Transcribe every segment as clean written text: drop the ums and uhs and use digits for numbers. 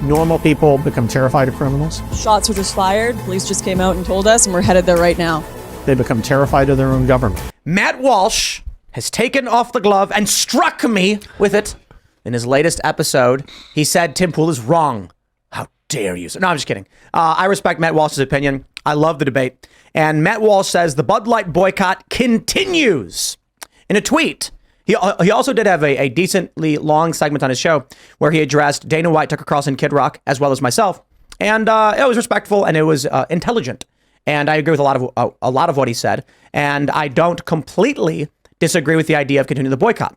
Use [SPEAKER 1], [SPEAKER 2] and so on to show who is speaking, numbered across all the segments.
[SPEAKER 1] normal people become terrified of criminals.
[SPEAKER 2] Shots were just fired. Police just came out and told us, and we're headed there right now.
[SPEAKER 1] They become terrified of their own government.
[SPEAKER 3] Matt Walsh has taken off the glove and struck me with it. In his latest episode, he said Tim Pool is wrong. How dare you? No, I'm just kidding. I respect Matt Walsh's opinion. I love the debate. And Matt Walsh says the Bud Light boycott continues. In a tweet, he also did have a decently long segment on his show where he addressed Dana White, Tucker Carlson, Kid Rock, as well as myself. And it was respectful and it was intelligent. And I agree with a lot of what he said. And I don't completely disagree with the idea of continuing the boycott.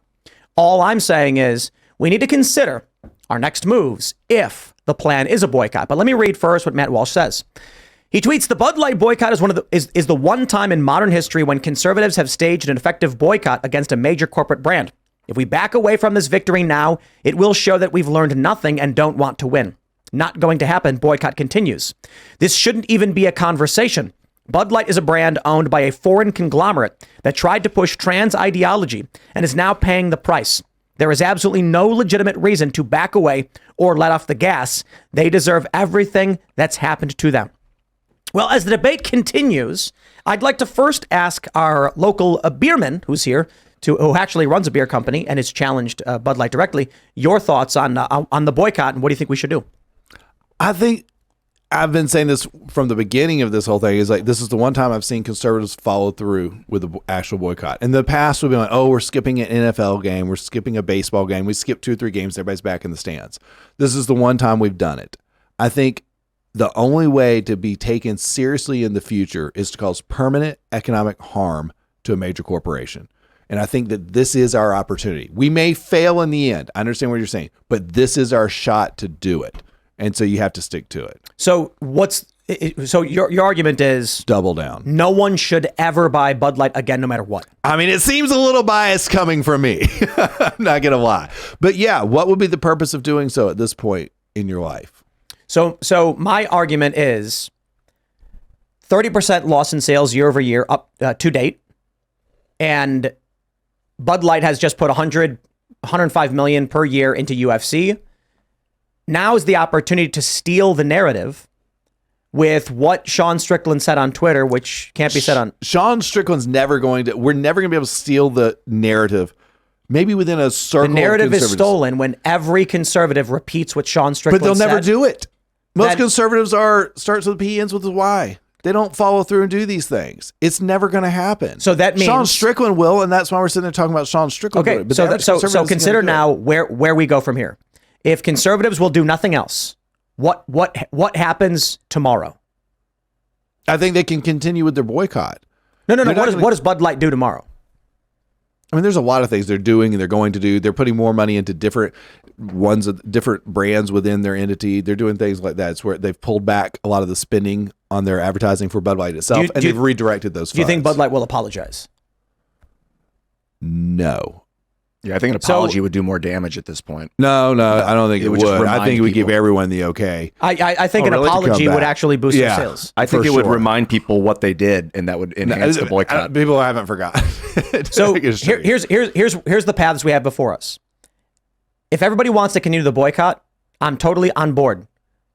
[SPEAKER 3] All I'm saying is we need to consider our next moves if the plan is a boycott. But let me read first what Matt Walsh says. He tweets, the Bud Light boycott is the one time in modern history when conservatives have staged an effective boycott against a major corporate brand. If we back away from this victory now, it will show that we've learned nothing and don't want to win. Not going to happen. Boycott continues. This shouldn't even be a conversation. Bud Light is a brand owned by a foreign conglomerate that tried to push trans ideology and is now paying the price. There is absolutely no legitimate reason to back away or let off the gas. They deserve everything that's happened to them. Well, as the debate continues, I'd like to first ask our local beerman who's here, who actually runs a beer company and has challenged Bud Light directly, your thoughts on the boycott and what do you think we should do?
[SPEAKER 4] I think I've been saying this from the beginning of this whole thing is like, this is the one time I've seen conservatives follow through with the actual boycott. In the past, we've been like, oh, we're skipping an NFL game. We're skipping a baseball game. We skipped 2 or 3 games. Everybody's back in the stands. This is the one time we've done it. I think the only way to be taken seriously in the future is to cause permanent economic harm to a major corporation. And I think that this is our opportunity. We may fail in the end. I understand what you're saying, but this is our shot to do it. And so you have to stick to it. So your argument is double down.
[SPEAKER 3] No one should ever buy Bud Light again, no matter what.
[SPEAKER 4] I mean, it seems a little biased coming from me. I'm not going to lie. But yeah, what would be the purpose of doing so at this point in your life?
[SPEAKER 3] So my argument is 30% loss in sales year over year up to date. And Bud Light has just put 105 million per year into UFC. Now is the opportunity to steal the narrative with what Sean Strickland said on Twitter, which can't be said on.
[SPEAKER 4] Sean Strickland's we're never going to be able to steal the narrative. Maybe within a circle.
[SPEAKER 3] The narrative is stolen when every conservative repeats what Sean Strickland said.
[SPEAKER 4] But they'll never do it. Most conservatives starts with a P, ends with a Y. They don't follow through and do these things. It's never going to happen.
[SPEAKER 3] So that means
[SPEAKER 4] Sean Strickland will, and that's why we're sitting there talking about Sean Strickland.
[SPEAKER 3] Okay, so consider now where we go from here. If conservatives will do nothing else, what happens tomorrow?
[SPEAKER 4] I think they can continue with their boycott.
[SPEAKER 3] No. What does Bud Light do tomorrow?
[SPEAKER 4] I mean, there's a lot of things they're doing and they're going to do. They're putting more money into different brands within their entity. They're doing things like that. It's where they've pulled back a lot of the spending on their advertising for Bud Light itself, and they've redirected those funds.
[SPEAKER 3] Do you think Bud Light will apologize?
[SPEAKER 4] No.
[SPEAKER 5] Yeah, I think an apology would do more damage at this point.
[SPEAKER 4] No, I don't think it would. I think it would give everyone the okay.
[SPEAKER 3] I think an apology would actually boost their sales.
[SPEAKER 5] I think it would remind people what they did, and that would enhance the boycott.
[SPEAKER 4] People haven't forgotten.
[SPEAKER 3] So here's the paths we have before us. If everybody wants to continue the boycott, I'm totally on board.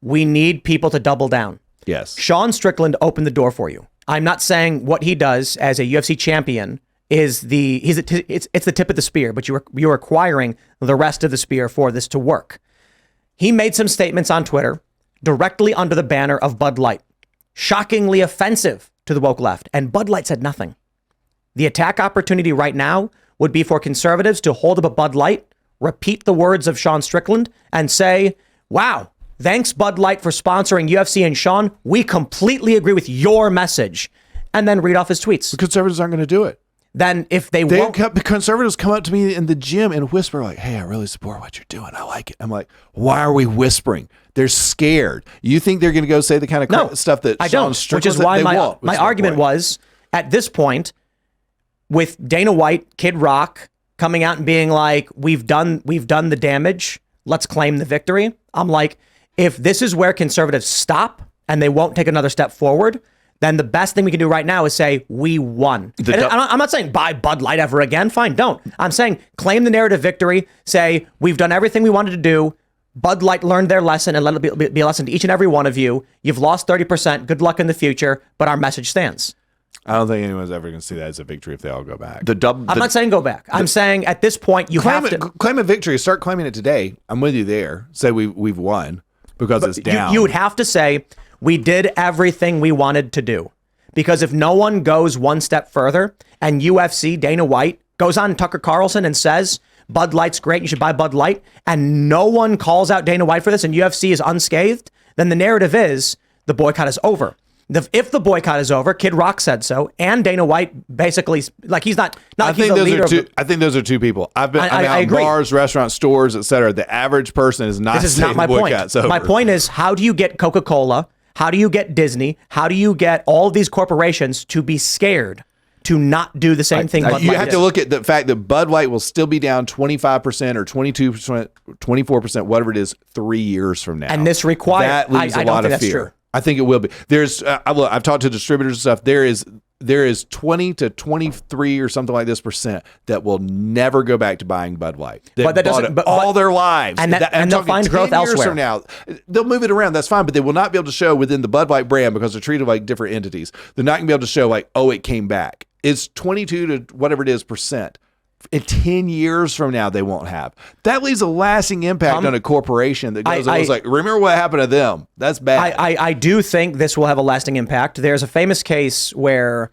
[SPEAKER 3] We need people to double down.
[SPEAKER 4] Yes.
[SPEAKER 3] Sean Strickland opened the door for you. I'm not saying what he does as a UFC champion it's the tip of the spear, but you're acquiring the rest of the spear for this to work. He made some statements on Twitter directly under the banner of Bud Light, shockingly offensive to the woke left, and Bud Light said nothing. The attack opportunity right now would be for conservatives to hold up a Bud Light, repeat the words of Sean Strickland, and say, wow, thanks Bud Light for sponsoring UFC, and Sean, we completely agree with your message, and then read off his tweets.
[SPEAKER 4] The conservatives aren't going to do it.
[SPEAKER 3] Then if the
[SPEAKER 4] conservatives come up to me in the gym and whisper like, hey, I really support what you're doing. I like it. I'm like, why are we whispering? They're scared. You think they're going to go say the kind of stuff that
[SPEAKER 3] I don't, which is why my argument was at this point with Dana White, Kid Rock coming out and being like, we've done the damage. Let's claim the victory. I'm like, if this is where conservatives stop and they won't take another step forward, then the best thing we can do right now is say, we won. I'm not saying buy Bud Light ever again. Fine, don't. I'm saying claim the narrative victory. Say, we've done everything we wanted to do. Bud Light learned their lesson, and let it be a lesson to each and every one of you. You've lost 30%. Good luck in the future, but our message stands.
[SPEAKER 4] I don't think anyone's ever going to see that as a victory if they all go back.
[SPEAKER 3] I'm not saying go back. I'm saying at this point you have to
[SPEAKER 4] claim a victory. Start claiming it today. I'm with you there. Say we've won because it's down.
[SPEAKER 3] You would have to say we did everything we wanted to do, because if no one goes one step further and UFC Dana White goes on Tucker Carlson and says Bud Light's great, you should buy Bud Light, and no one calls out Dana White for this and UFC is unscathed, then the narrative is the boycott is over. If the boycott is over, Kid Rock said so, and Dana White basically, like, he's not like he's the leader.
[SPEAKER 4] I think those are two people. I've been
[SPEAKER 3] I
[SPEAKER 4] in
[SPEAKER 3] agree.
[SPEAKER 4] bars, restaurants, stores, etc. The average person is not.
[SPEAKER 3] This is not my point. My point is, how do you get Coca-Cola? How do you get Disney? How do you get all of these corporations to be scared to not do the same thing?
[SPEAKER 4] You have to look at the fact that Bud Light will still be down 25% or 22%, 24%, whatever it is, 3 years from now.
[SPEAKER 3] And this requires
[SPEAKER 4] that leaves a lot of fear.
[SPEAKER 3] True.
[SPEAKER 4] I think it will be. There's I've talked to distributors and stuff. There is 20 to 23 or something like this % that will never go back to buying Bud Light.
[SPEAKER 3] But that doesn't
[SPEAKER 4] all their lives,
[SPEAKER 3] and they'll find growth elsewhere.
[SPEAKER 4] From now, they'll move it around. That's fine, but they will not be able to show within the Bud Light brand because they're treated like different entities. They're not going to be able to show like, oh, it came back. It's 22 to whatever it is %. In 10 years from now, they won't have. That leaves a lasting impact on a corporation that goes and was like, remember what happened to them? That's bad.
[SPEAKER 3] I do think this will have a lasting impact. There's a famous case where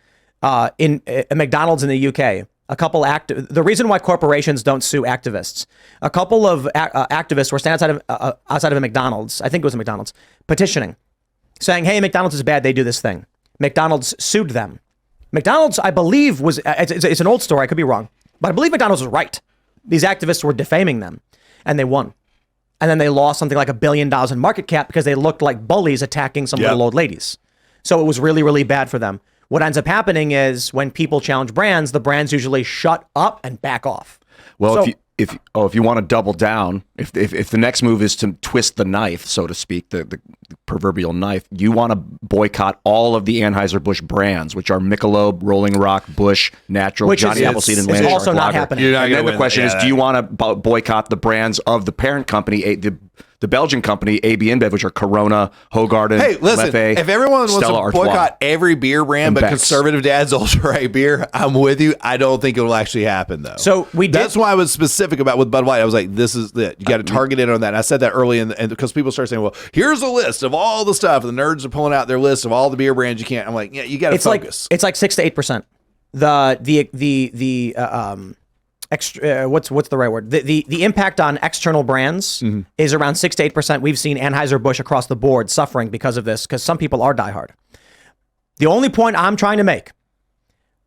[SPEAKER 3] in McDonald's in the UK, a couple the reason why corporations don't sue activists, a couple of activists were standing outside of a McDonald's, I think it was a McDonald's, petitioning, saying, hey, McDonald's is bad, they do this thing. McDonald's sued them. McDonald's, I believe, it's an old story, I could be wrong, but I believe McDonald's was right. These activists were defaming them, and they won. And then they lost something like $1 billion in market cap because they looked like bullies attacking some little old ladies. So it was really, really bad for them. What ends up happening is when people challenge brands, the brands usually shut up and back off.
[SPEAKER 5] Well,
[SPEAKER 3] so,
[SPEAKER 5] if you want to double down, if the next move is to twist the knife, so to speak, the proverbial knife, you want to boycott all of the Anheuser-Busch brands, which are Michelob, Rolling Rock, Busch, Natural,
[SPEAKER 3] which
[SPEAKER 5] Johnny Appleseed, and Land
[SPEAKER 3] also
[SPEAKER 5] Shark
[SPEAKER 3] not
[SPEAKER 5] Lager.
[SPEAKER 3] happening.
[SPEAKER 5] And then the question is, do you want to boycott the brands of the parent company, the Belgian company, AB InBev, which are Corona, Hoegaarden,
[SPEAKER 4] Hey, listen,
[SPEAKER 5] Leffe,
[SPEAKER 4] if everyone wants
[SPEAKER 5] Stella
[SPEAKER 4] to
[SPEAKER 5] Artois,
[SPEAKER 4] boycott every beer brand but
[SPEAKER 5] Beck's.
[SPEAKER 4] Conservative Dad's Ultra Rye beer, I'm with you. I don't think it will actually happen, though.
[SPEAKER 3] So
[SPEAKER 4] that's why I was specific about with Bud Light. I was like, this is it. You got to target it on that. And I said that early, and because people start saying, well, here's a list of all the stuff. The nerds are pulling out their list of all the beer brands you can't. I'm like, yeah, you got to focus.
[SPEAKER 3] It's like 6 to 8%. What's the right word? The impact on external brands is around 6 to 8%. We've seen Anheuser-Busch across the board suffering because of this, because some people are diehard. The only point I'm trying to make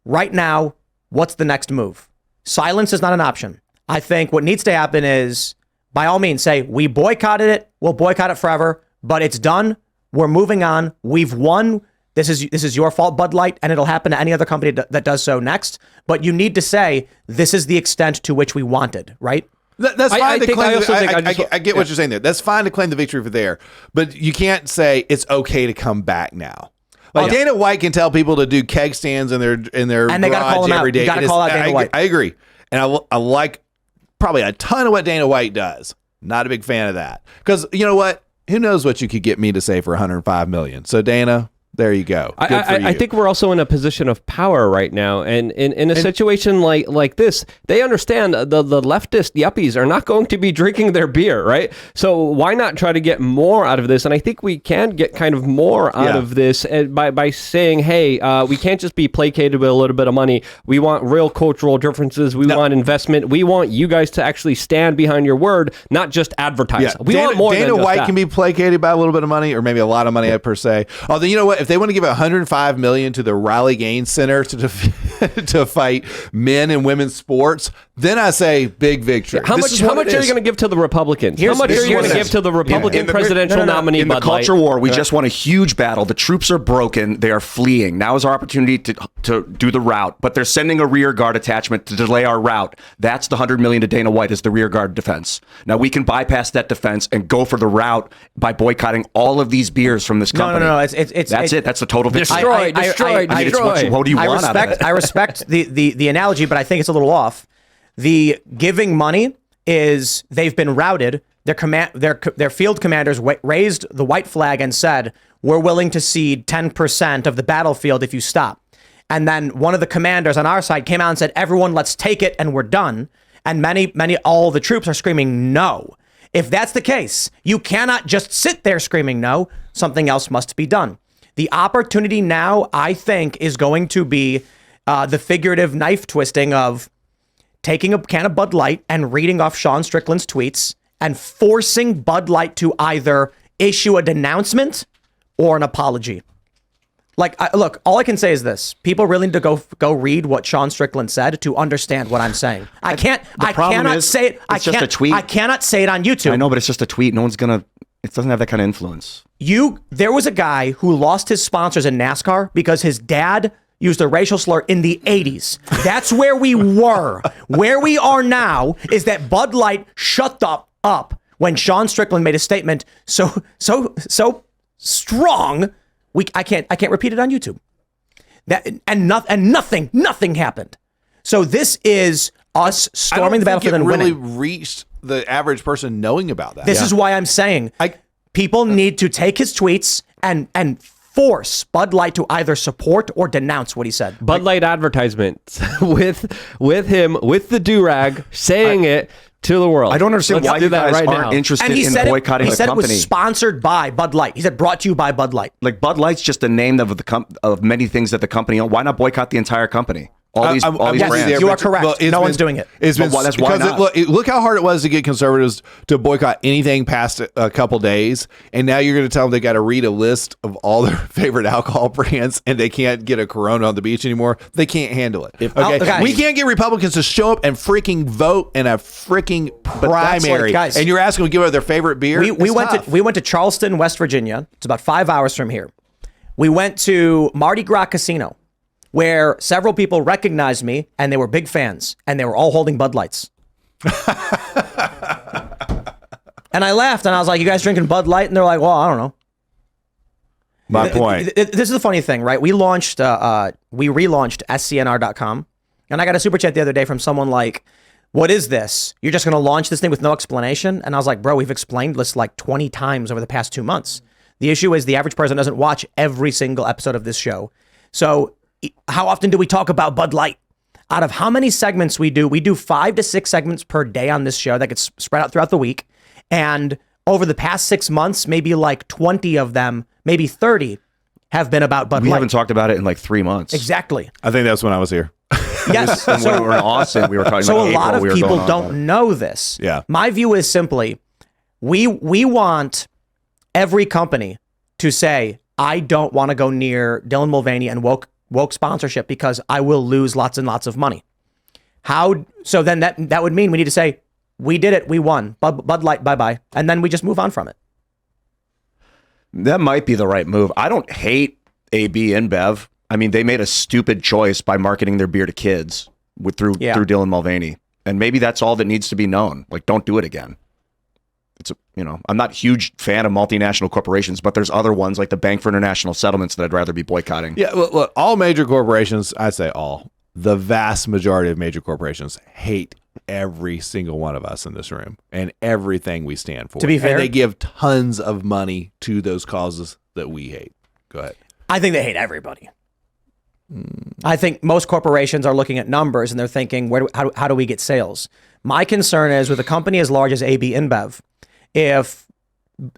[SPEAKER 3] right now, what's the next move? Silence is not an option. I think what needs to happen is, by all means, say, we boycotted it, we'll boycott it forever, but it's done. We're moving on. We've won. This is your fault, Bud Light, and it'll happen to any other company that does so next. But you need to say, this is the extent to which we wanted, right?
[SPEAKER 4] That's fine. I get what you're saying there. That's fine to claim the victory for there, but you can't say it's okay to come back now. Like Dana White can tell people to do keg stands in their
[SPEAKER 3] and they gotta call
[SPEAKER 4] garage
[SPEAKER 3] them
[SPEAKER 4] every
[SPEAKER 3] out.
[SPEAKER 4] day.
[SPEAKER 3] You gotta call out Dana White.
[SPEAKER 4] I agree, and I like probably a ton of what Dana White does. Not a big fan of that, because you know what? Who knows what you could get me to say for 105 million? So Dana, there you go.
[SPEAKER 6] I think we're also in a position of power right now, and in a situation like this, they understand the leftist yuppies are not going to be drinking their beer, right? So why not try to get more out of this? And I think we can get kind of more out of this by saying, hey, we can't just be placated with a little bit of money. We want real cultural differences. We want investment. We want you guys to actually stand behind your word, not just advertise.
[SPEAKER 4] Yeah.
[SPEAKER 6] We want more
[SPEAKER 4] Dana
[SPEAKER 6] than just
[SPEAKER 4] White
[SPEAKER 6] that.
[SPEAKER 4] can be placated by a little bit of money, or maybe a lot of money per se. Although, you know what? If they want to give $105 million to the Riley Gaines Center to fight men and women's sports, then I say big victory.
[SPEAKER 6] How much are you going to give to the Republicans? How much are you going to give to the Republican presidential nominee?
[SPEAKER 5] In the culture war, we just won a huge battle. The troops are broken. They are fleeing. Now is our opportunity to do the route, but they're sending a rear guard attachment to delay our route. That's the $100 million to Dana White as the rear guard defense. Now we can bypass that defense and go for the route by boycotting all of these beers from this company.
[SPEAKER 3] No. That's
[SPEAKER 5] it. That's the total victory.
[SPEAKER 6] Destroy.
[SPEAKER 5] What do you want out of it?
[SPEAKER 3] I respect the analogy, but I think it's a little off. The giving money is they've been routed. their field commanders raised the white flag and said, "We're willing to cede 10% of the battlefield if you stop." And then one of the commanders on our side came out and said, "Everyone, let's take it and we're done." And all the troops are screaming no. If that's the case, you cannot just sit there screaming no. Something else must be done. The opportunity now, I think, is going to be the figurative knife twisting of taking a can of Bud Light and reading off Sean Strickland's tweets and forcing Bud Light to either issue a denouncement or an apology. Like, look, all I can say is this. People really need to go read what Sean Strickland said to understand what I'm saying. I cannot say it.
[SPEAKER 5] It's just a tweet.
[SPEAKER 3] I cannot say it on YouTube.
[SPEAKER 5] I know, but it's just a tweet. It doesn't have that kind of influence.
[SPEAKER 3] There was a guy who lost his sponsors in NASCAR because his dad used a racial slur in the 80s. That's where we were. Where we are now is that Bud Light shut up when Sean Strickland made a statement so strong. I can't repeat it on YouTube. Nothing happened. So this is us storming the battlefield and winning.
[SPEAKER 4] It really reached the average person knowing about that.
[SPEAKER 3] This is why I'm saying people need to take his tweets and force Bud Light to either support or denounce what he said.
[SPEAKER 6] Bud Light advertisements with him with the do-rag saying it to the world.
[SPEAKER 5] I don't understand why you guys aren't interested in boycotting the company.
[SPEAKER 3] It was sponsored by Bud Light. He said brought to you by Bud Light.
[SPEAKER 5] Like Bud Light's just a name of many things that the company owns. Why not boycott the entire company? All these brands.
[SPEAKER 3] You are correct. No one's doing it.
[SPEAKER 5] That's why not?
[SPEAKER 4] Look how hard it was to get conservatives to boycott anything past a couple days, and now you're going to tell them they got to read a list of all their favorite alcohol brands, and they can't get a Corona on the beach anymore. They can't handle it. We can't get Republicans to show up and freaking vote in a freaking primary, and you're asking them to give up their favorite beer.
[SPEAKER 3] We went to Charleston, West Virginia. It's about 5 hours from here. We went to Mardi Gras Casino, where several people recognized me and they were big fans and they were all holding Bud Lights. And I laughed and I was like, "You guys drinking Bud Light?" And they're like, "Well, I don't know."
[SPEAKER 4] My point.
[SPEAKER 3] This is the funny thing, right? We relaunched scnr.com, and I got a super chat the other day from someone like, "What is this? You're just going to launch this thing with no explanation?" And I was like, "Bro, we've explained this like 20 times over the past 2 months. The issue is the average person doesn't watch every single episode of this show. So how often do we talk about Bud Light? Out of how many segments we do 5 to 6 segments per day on this show that gets spread out throughout the week. And over the past 6 months, maybe like 20 of them, maybe 30 have been about Bud Light.
[SPEAKER 5] We haven't talked about it in like 3 months.
[SPEAKER 3] Exactly.
[SPEAKER 4] I think that's when I was here.
[SPEAKER 3] Yes.
[SPEAKER 5] When we were in Austin, we were talking
[SPEAKER 3] so
[SPEAKER 5] about
[SPEAKER 3] a lot
[SPEAKER 5] April,
[SPEAKER 3] of people don't know this.
[SPEAKER 4] Yeah.
[SPEAKER 3] My view is simply, we want every company to say, "I don't want to go near Dylan Mulvaney and woke sponsorship because I will lose lots and lots of money." So then that would mean we need to say, "We did it, we won. Bud Light, bye-bye." And then we just move on from it.
[SPEAKER 5] That might be the right move. I don't hate AB InBev. I mean, they made a stupid choice by marketing their beer to kids through Dylan Mulvaney. And maybe that's all that needs to be known. Like, don't do it again. I'm not a huge fan of multinational corporations, but there's other ones like the Bank for International Settlements that I'd rather be boycotting.
[SPEAKER 4] Yeah, look, all major corporations, I say all, the vast majority of major corporations hate every single one of us in this room and everything we stand for.
[SPEAKER 3] To be fair,
[SPEAKER 4] and they give tons of money to those causes that we hate. Go ahead.
[SPEAKER 3] I think they hate everybody. I think most corporations are looking at numbers and they're thinking, how do we get sales? My concern is with a company as large as AB InBev, if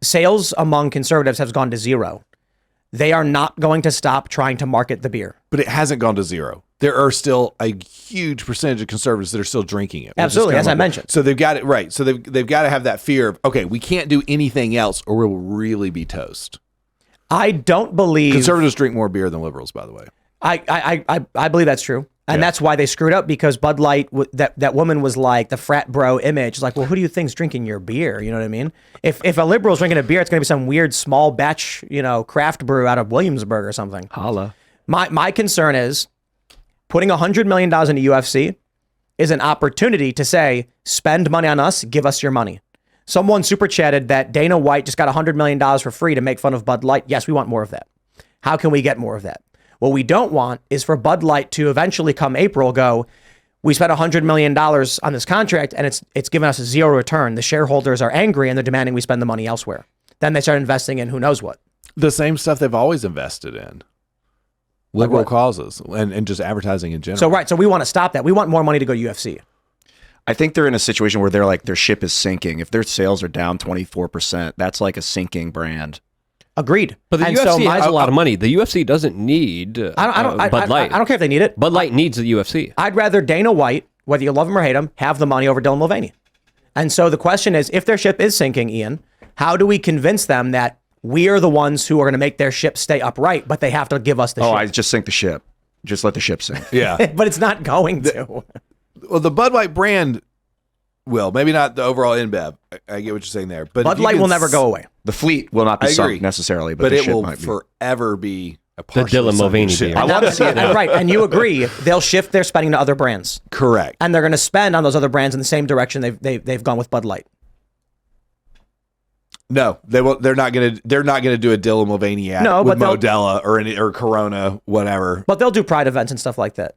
[SPEAKER 3] sales among conservatives has gone to zero, they are not going to stop trying to market the beer.
[SPEAKER 4] But it hasn't gone to zero. There are still a huge percentage of conservatives that are still drinking it.
[SPEAKER 3] Absolutely, as I mentioned.
[SPEAKER 4] So they've got it right. So they've got to have that fear of, okay, we can't do anything else or we'll really be toast.
[SPEAKER 3] I don't believe
[SPEAKER 4] conservatives drink more beer than liberals, by the way.
[SPEAKER 3] I believe that's true. And that's why they screwed up, because Bud Light, that woman was like the frat bro image. It's like, well, who do you think's drinking your beer? You know what I mean? If a liberal's drinking a beer, it's going to be some weird small batch, craft brew out of Williamsburg or something.
[SPEAKER 5] Holla.
[SPEAKER 3] My concern is putting $100 million into UFC is an opportunity to say, spend money on us, give us your money. Someone super chatted that Dana White just got $100 million for free to make fun of Bud Light. Yes, we want more of that. How can we get more of that? What we don't want is for Bud Light to eventually come April go, we spent $100 million on this contract and it's given us a zero return. The shareholders are angry and they're demanding we spend the money elsewhere. Then they start investing in who knows what.
[SPEAKER 4] The same stuff they've always invested in. Liberal causes and just advertising in general.
[SPEAKER 3] So we want to stop that. We want more money to go to UFC.
[SPEAKER 5] I think they're in a situation where they're like, their ship is sinking. If their sales are down 24%, that's like a sinking brand.
[SPEAKER 3] Agreed.
[SPEAKER 6] But the UFC has a lot of money. The UFC doesn't need Bud Light.
[SPEAKER 3] I don't care if they need it.
[SPEAKER 6] Bud Light needs the UFC.
[SPEAKER 3] I'd rather Dana White, whether you love him or hate him, have the money over Dylan Mulvaney. And so the question is, if their ship is sinking, Ian, how do we convince them that we are the ones who are going to make their ship stay upright, but they have to give us the ship?
[SPEAKER 5] I just sink the ship. Just let the ship sink.
[SPEAKER 4] Yeah.
[SPEAKER 3] But it's not going to.
[SPEAKER 4] Well, the Bud Light brand will. Maybe not the overall InBev. I get what you're saying there. But
[SPEAKER 3] Bud Light will never go away.
[SPEAKER 5] The fleet will not be sunk necessarily, but the
[SPEAKER 4] it
[SPEAKER 5] ship
[SPEAKER 4] will
[SPEAKER 5] might be.
[SPEAKER 4] forever be a
[SPEAKER 6] The
[SPEAKER 4] partially
[SPEAKER 6] Dylan
[SPEAKER 4] sunk
[SPEAKER 6] Mulvaney
[SPEAKER 4] ship.
[SPEAKER 6] beer.
[SPEAKER 5] I want to see it.
[SPEAKER 3] Right. And you agree, they'll shift their spending to other brands.
[SPEAKER 4] Correct.
[SPEAKER 3] And they're going to spend on those other brands in the same direction they've gone with Bud Light.
[SPEAKER 4] No, they will. They're not gonna do a Dylan Mulvaney ad with Modella or Corona, whatever.
[SPEAKER 3] But they'll do Pride events and stuff like that.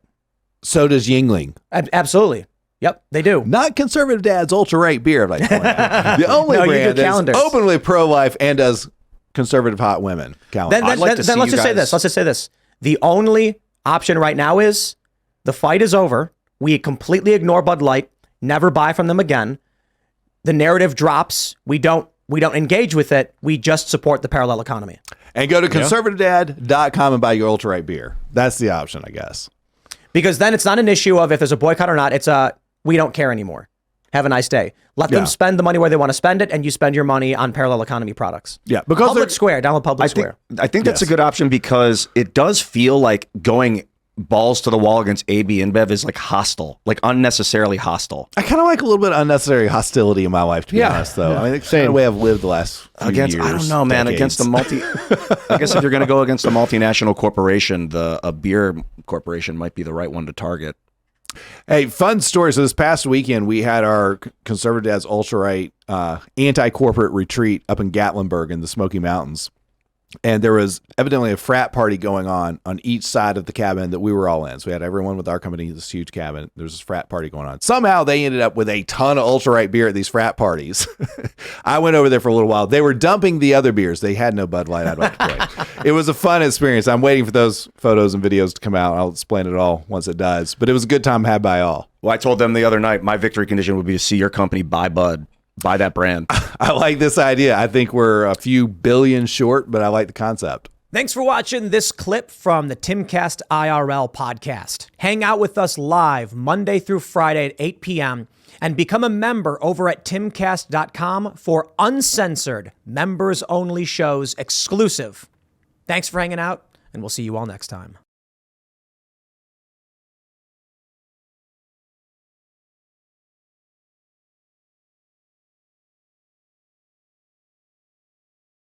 [SPEAKER 4] So does Yingling.
[SPEAKER 3] Absolutely. Yep, they do.
[SPEAKER 4] Not Conservative Dad's ultra rate beer. I'd like to point out. The only
[SPEAKER 3] No, you
[SPEAKER 4] brand
[SPEAKER 3] do
[SPEAKER 4] that's
[SPEAKER 3] calendars.
[SPEAKER 4] openly pro-life and does conservative hot women. Calendar.
[SPEAKER 3] Then let's just say this. Let's just say this. The only option right now is the fight is over. We completely ignore Bud Light, never buy from them again. The narrative drops. We don't engage with it. We just support the parallel economy.
[SPEAKER 4] And go to conservativedad.com and buy your ultra right beer. That's the option, I guess.
[SPEAKER 3] Because then it's not an issue of if there's a boycott or not. It's we don't care anymore. Have a nice day. Let them spend the money where they want to spend it, and you spend your money on parallel economy products.
[SPEAKER 4] Yeah, because
[SPEAKER 3] Public Square, download Public Square.
[SPEAKER 5] I think that's a good option because it does feel like going balls to the wall against AB InBev is like hostile, like unnecessarily hostile.
[SPEAKER 4] I kind of like a little bit of unnecessary hostility in my life, to be honest, though. I mean, it's the way I've lived the last few years.
[SPEAKER 5] I don't know, man.
[SPEAKER 4] Decades.
[SPEAKER 5] Against I guess if you're going to go against a multinational corporation, a beer corporation might be the right one to target.
[SPEAKER 4] Hey, fun story. So this past weekend, we had our Conservative Dad's Ultra Right anti-corporate retreat up in Gatlinburg in the Smoky Mountains. And there was evidently a frat party going on each side of the cabin that we were all in. So we had everyone with our company, this huge cabin. There was this frat party going on. Somehow they ended up with a ton of Ultra Right beer at these frat parties. I went over there for a little while. They were dumping the other beers. They had no Bud Light, I'd like to play. It was a fun experience. I'm waiting for those photos and videos to come out. I'll explain it all once it does. But it was a good time had by all.
[SPEAKER 5] Well, I told them the other night, my victory condition would be to see your company buy Bud. Buy that brand.
[SPEAKER 4] I like this idea. I think we're a few billion short, but I like the concept.
[SPEAKER 3] Thanks for watching this clip from the Timcast IRL podcast. Hang out with us live Monday through Friday at 8 p.m. and become a member over at timcast.com for uncensored, members-only shows exclusive. Thanks for hanging out, and we'll see you all next time.